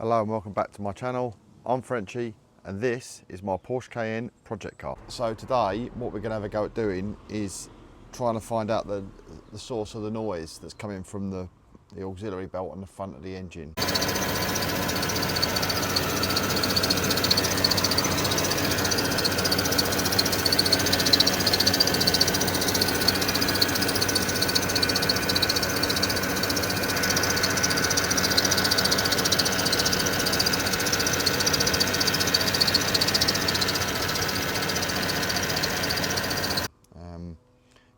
Hello and welcome back to my channel. I'm Frenchy and this is my Porsche Cayenne project car. So today what we're going to have a go at doing is trying to find out the source of the noise that's coming from the auxiliary belt on the front of the engine.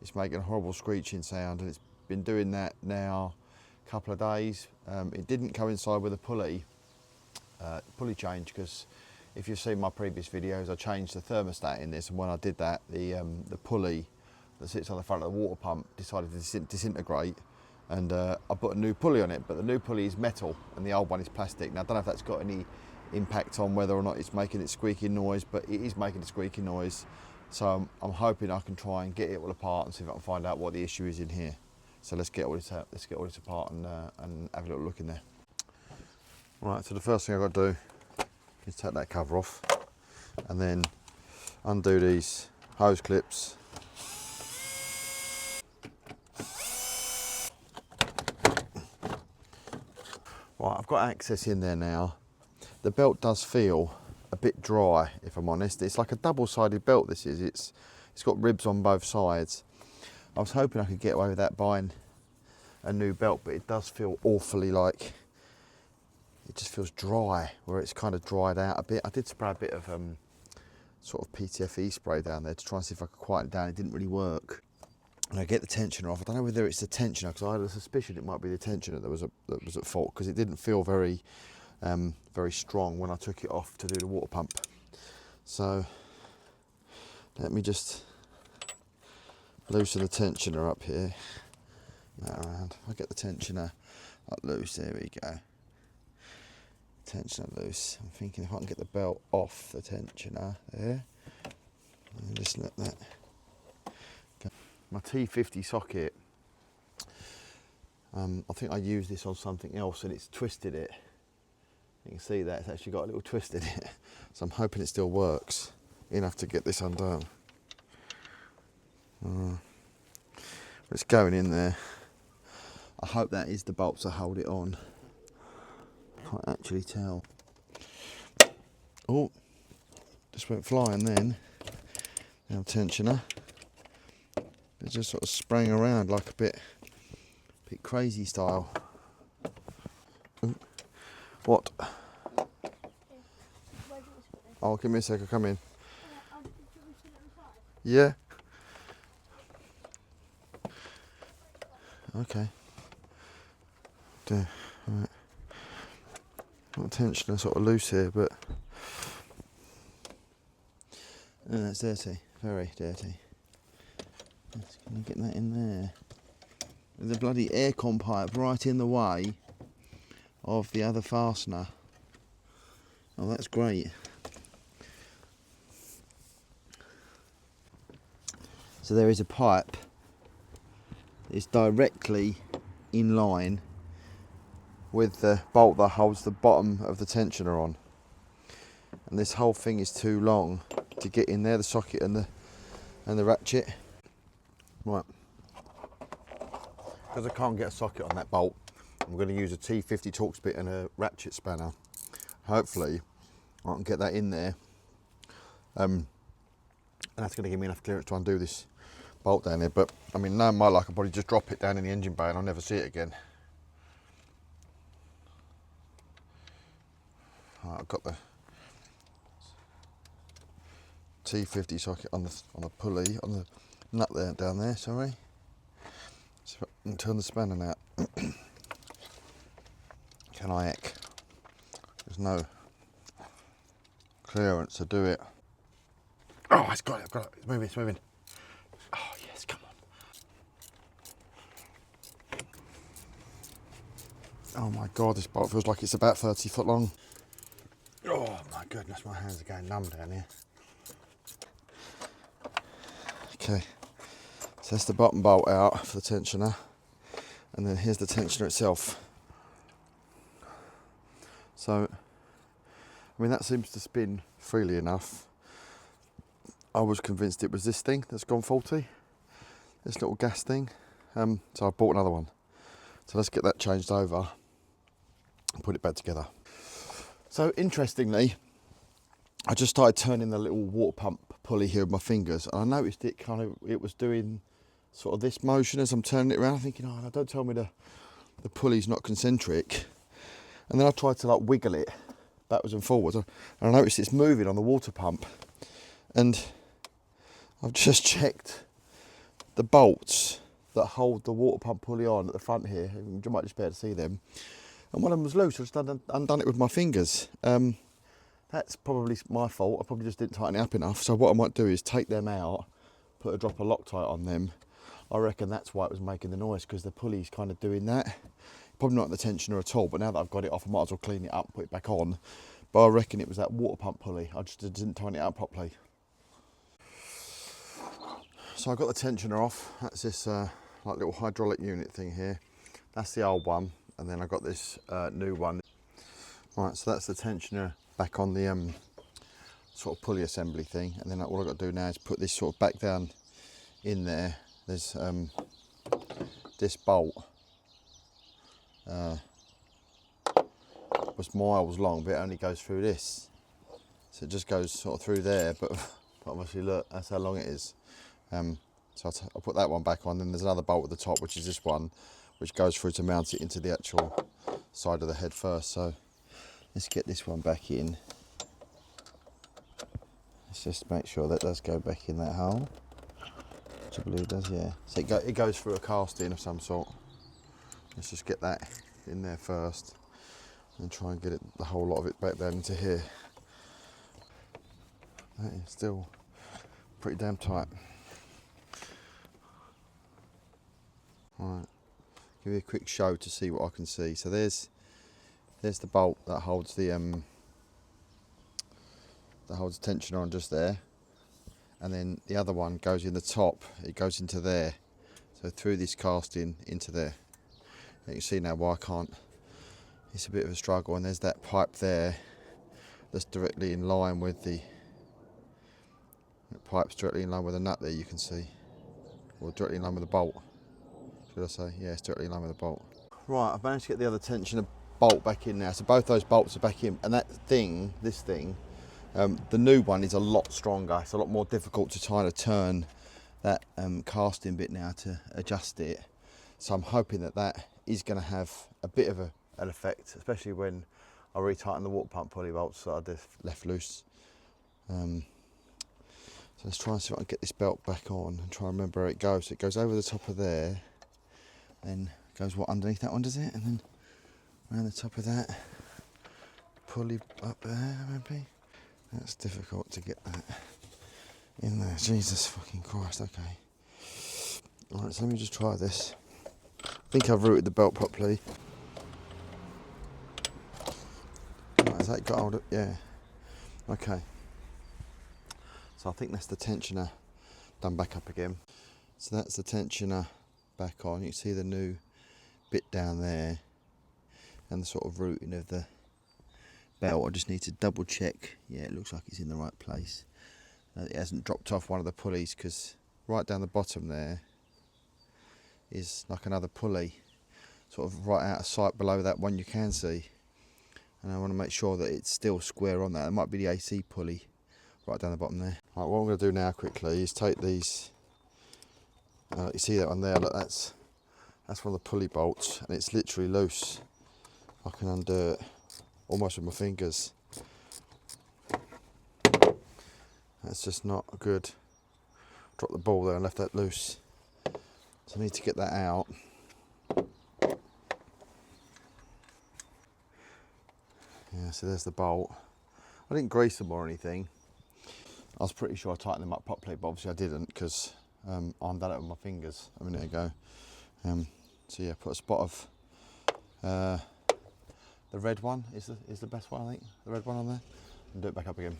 It's making a horrible screeching sound and it's been doing that now a couple of days. It didn't coincide with a pulley change, because if you've seen my previous videos, I changed the thermostat in this, and when I did that, the pulley that sits on the front of the water pump decided to disintegrate, and I put a new pulley on it, but the new pulley is metal and the old one is plastic. Now I don't know if that's got any impact on whether or not it's making its squeaking noise, but it is making a squeaking noise. So I'm hoping I can try and get it all apart and see if I can find out what the issue is in here. So let's get all this out. Let's get all this apart and have a little look in there. Right. So the first thing I've got to do is take that cover off, and then undo these hose clips. Right. I've got access in there now. The belt does feel a bit dry, if I'm honest. It's like a double-sided belt, this is. It's got ribs on both sides. I was hoping I could get away with that buying a new belt, but it does feel awfully like, it just feels dry, where it's kind of dried out a bit. I did spray a bit of sort of PTFE spray down there to try and see if I could quieten it down. It didn't really work. And I get the tensioner off. I don't know whether it's the tensioner, because I had a suspicion it might be the tensioner that was at fault, because it didn't feel very strong when I took it off to do the water pump. So let me just loosen the tensioner up here. That around. I'll get the tensioner up loose. There we go. Tensioner loose. I'm thinking if I can get the belt off the tensioner there, and just let that go. My T50 socket. I think I used this on something else and it's twisted it. You can see that it's actually got a little twist in it. So I'm hoping it still works enough to get this undone. It's going in there. I hope that is the bolts that hold it on. Can't actually tell. Oh, just went flying then. Now tensioner. It just sort of sprang around like a bit crazy style. Ooh. What? Oh, give me a sec, I'll come in. Yeah. Okay. There. Right. Got the tensioner sort of loose here, but it's dirty, very dirty. Can you get that in there? There's a bloody aircon pipe right in the way of the other fastener. Oh, that's great. So there is a pipe. It's directly in line with the bolt that holds the bottom of the tensioner on. And this whole thing is too long to get in there, the socket and the ratchet. Right. Because I can't get a socket on that bolt, I'm going to use a T50 Torx bit and a ratchet spanner. Hopefully I can get that in there, and that's going to give me enough clearance to undo this bolt down there. But I mean, knowing my luck, I'll probably just drop it down in the engine bay and I'll never see it again. Right, I've got the T50 socket on the pulley, on the nut there, down there, sorry. So I can turn the spanner out. Can I heck? There's no clearance to do it. Oh, it's got it, I've got it. It's moving, it's moving. Oh yes, come on. Oh my God, this bolt feels like it's about 30 foot long. Oh my goodness, my hands are going numb down here. Okay, so that's the bottom bolt out for the tensioner, and then here's the tensioner itself. So, I mean, that seems to spin freely enough. I was convinced it was this thing that's gone faulty, this little gas thing. So I bought another one. So let's get that changed over and put it back together. So interestingly, I just started turning the little water pump pulley here with my fingers, and I noticed it was doing sort of this motion as I'm turning it around, thinking, oh no, don't tell me the pulley's not concentric. And then I tried to like wiggle it backwards and forwards, and I noticed it's moving on the water pump. And I've just checked the bolts that hold the water pump pulley on at the front here. You might just be able to see them. And one of them was loose. I just undone it with my fingers. That's probably my fault. I probably just didn't tighten it up enough. So what I might do is take them out, put a drop of Loctite on them. I reckon that's why it was making the noise, because the pulley's kind of doing that. Probably not the tensioner at all, but now that I've got it off, I might as well clean it up, put it back on. But I reckon it was that water pump pulley. I just didn't tighten it up properly. So I got the tensioner off. That's this like little hydraulic unit thing here. That's the old one, and then I got this new one. Right, so that's the tensioner back on the sort of pulley assembly thing, and then all I've got to do now is put this sort of back down in there. There's this bolt was miles long, but it only goes through this, so it just goes sort of through there, but obviously look, that's how long it is. So I'll put that one back on. Then there's another bolt at the top, which is this one, which goes through to mount it into the actual side of the head first. So let's get this one back in. Let's just make sure that does go back in that hole, which I believe does, yeah. So it goes through a casting of some sort. Let's just get that in there first and try and get it, the whole lot of it back down into here. That is still pretty damn tight. Right, give you a quick show to see what I can see. So there's the bolt that holds the tensioner on just there, and then the other one goes in the top. It goes into there, so through this casting into there. You can see now why I can't. It's a bit of a struggle, and there's that pipe there that's directly in line with the pipe's directly in line with the nut there. You can see, or directly in line with the bolt. Should I say? Yeah, it's directly in line with the bolt. Right, I've managed to get the other tensioner bolt back in now. So both those bolts are back in, and that thing, this thing, the new one is a lot stronger. It's a lot more difficult to try to turn that casting bit now to adjust it. So I'm hoping that is going to have a bit of an effect, especially when I retighten the water pump pulley bolts that I just left loose. So let's try and see if I can get this belt back on and try and remember where it goes. So it goes over the top of there, then goes underneath that one, does it? And then around the top of that, pulley up there maybe. That's difficult to get that in there. Jesus fucking Christ, okay. Alright, so let me just try this. I think I've routed the belt properly. Right, has that got hold of, yeah. Okay. So I think that's the tensioner done back up again. So that's the tensioner back on. You can see the new bit down there and the sort of routing of the belt. I just need to double check. Yeah, it looks like it's in the right place. It hasn't dropped off one of the pulleys, because right down the bottom there is like another pulley, sort of right out of sight below that one you can see. And I want to make sure that it's still square on that. It might be the AC pulley right down the bottom there. Right, what I'm going to do now quickly is take these. You see that one there? Look, that's one of the pulley bolts, and it's literally loose. I can undo it almost with my fingers. That's just not good. Dropped the ball there and left that loose. So I need to get that out. Yeah, so there's the bolt. I didn't grease them or anything. I was pretty sure I tightened them up properly, but obviously I didn't, because I undone it with my fingers a minute ago. So yeah, put a spot of the red one is the best one, I think. The red one on there, and do it back up again.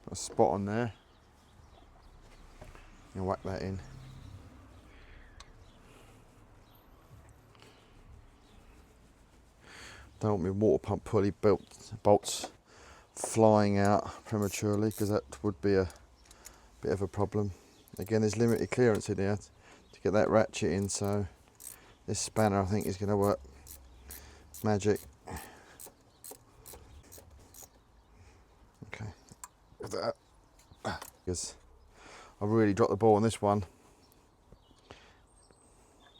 Put a spot on there and whack that in. Don't want my water pump pulley bolts flying out prematurely, because that would be a bit of a problem. Again, there's limited clearance in here to get that ratchet in, so this spanner I think is going to work magic. Okay, because I really dropped the ball on this one,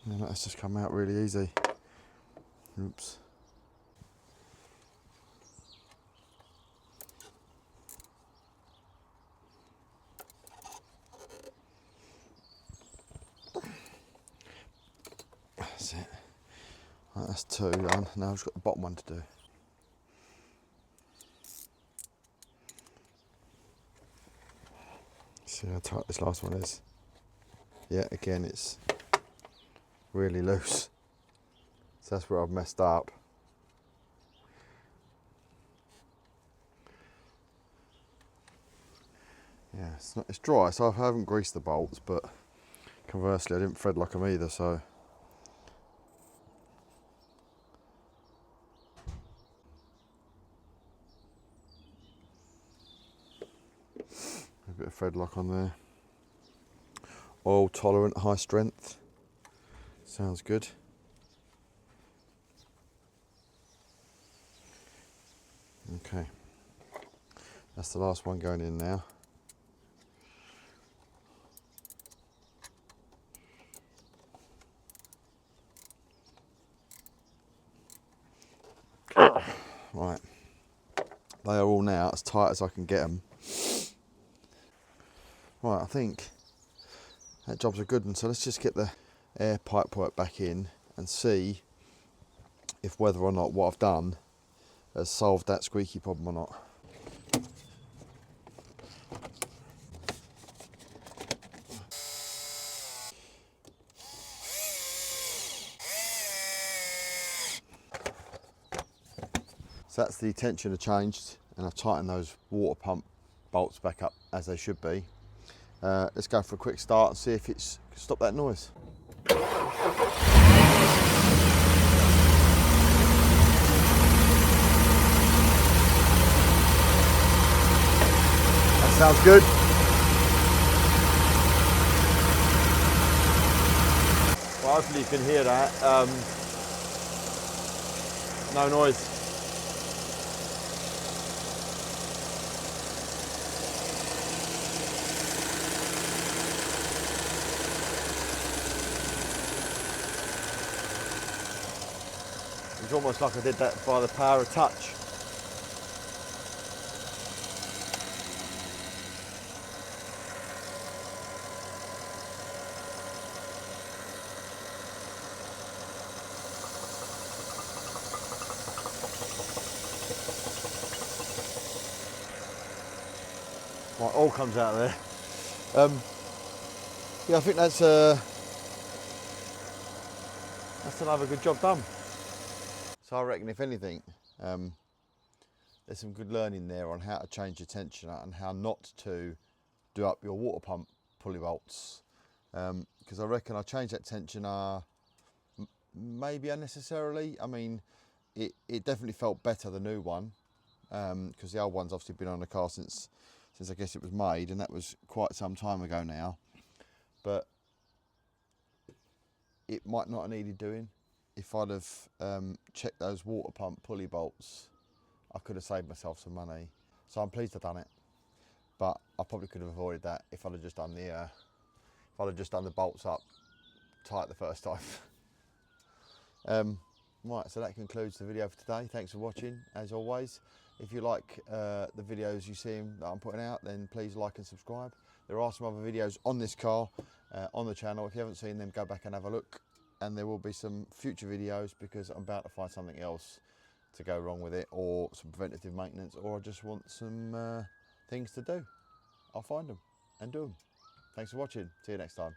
and that's just come out really easy. Oops. That's it. Right, that's 2 done. Now I've just got the bottom one to do. See how tight this last one is. Yeah, again it's really loose. So that's where I've messed up. Yeah, it's dry, so I haven't greased the bolts, but conversely I didn't thread lock them either, so. A bit of thread lock on there. Oil tolerant, high strength. Sounds good. Okay, that's the last one going in now. Right, they are all now as tight as I can get them. Right, I think that job's a good one, so let's just get the air pipe work back in and see if whether or not what I've done has solved that squeaky problem or not. So that's the tensioner changed, and I've tightened those water pump bolts back up as they should be. Let's go for a quick start and see if it's stop that noise. That sounds good. Well, hopefully you can hear that. No noise. It's almost like I did that by the power of touch. Right, all comes out of there. Yeah, I think that's another good job done. So I reckon, if anything, there's some good learning there on how to change your tensioner and how not to do up your water pump pulley bolts. Because I reckon I changed that tensioner maybe unnecessarily. I mean, it definitely felt better, the new one, because the old one's obviously been on the car since I guess it was made, and that was quite some time ago now. But it might not have needed doing. If I'd have checked those water pump pulley bolts, I could have saved myself some money. So I'm pleased I've done it, but I probably could have avoided that if I'd have just done the bolts up tight the first time. Right, so that concludes the video for today. Thanks for watching, as always. If you like the videos you see that I'm putting out, then please like and subscribe. There are some other videos on this car on the channel. If you haven't seen them, go back and have a look. And there will be some future videos, because I'm about to find something else to go wrong with it, or some preventative maintenance, or I just want some things to do. I'll find them and do them. Thanks for watching. See you next time.